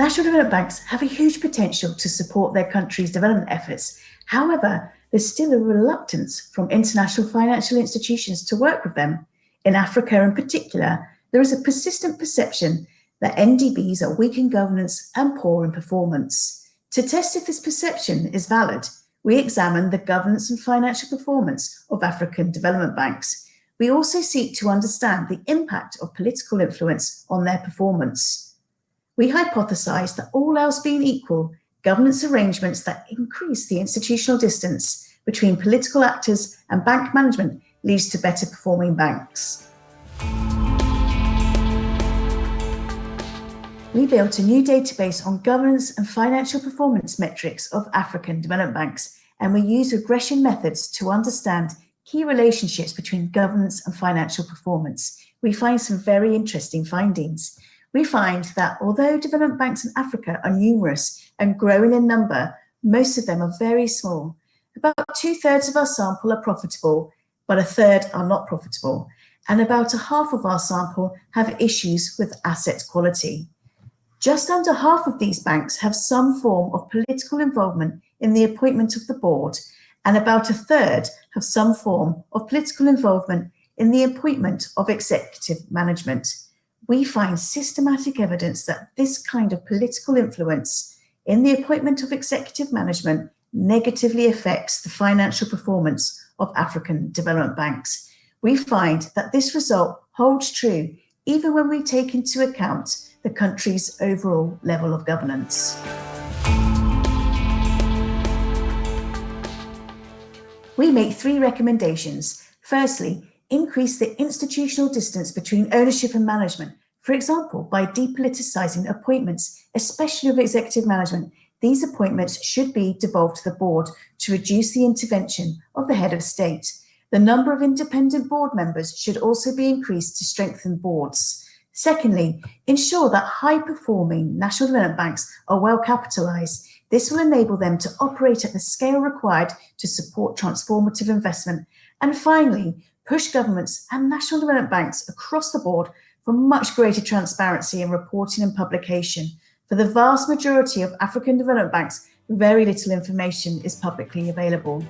National development banks have a huge potential to support their country's development efforts. However, there's still a reluctance from international financial institutions to work with them. In Africa in particular, there is a persistent perception that NDBs are weak in governance and poor in performance. To test if this perception is valid, we examine the governance and financial performance of African development banks. We also seek to understand the impact of political influence on their performance. We hypothesize that all else being equal, governance arrangements that increase the institutional distance between political actors and bank management leads to better performing banks. We built a new database on governance and financial performance metrics of African development banks, and we use regression methods to understand key relationships between governance and financial performance. We find some very interesting findings. We find that although development banks in Africa are numerous and growing in number, most of them are very small. About 2/3 of our sample are profitable, but 1/3 are not profitable, and about 1/2 of our sample have issues with asset quality. Just under half of these banks have some form of political involvement in the appointment of the board, and about 1/3 have some form of political involvement in the appointment of executive management. We find systematic evidence that this kind of political influence in the appointment of executive management negatively affects the financial performance of African development banks. We find that this result holds true even when we take into account the country's overall level of governance. We make 3 recommendations. Firstly, increase the institutional distance between ownership and management. For example, by depoliticizing appointments, especially of executive management, these appointments should be devolved to the board to reduce the intervention of the head of state. The number of independent board members should also be increased to strengthen boards. Secondly, ensure that high-performing national development banks are well capitalized. This will enable them to operate at the scale required to support transformative investment. And finally, push governments and national development banks across the board for much greater transparency in reporting and publication. For the vast majority of African development banks, very little information is publicly available.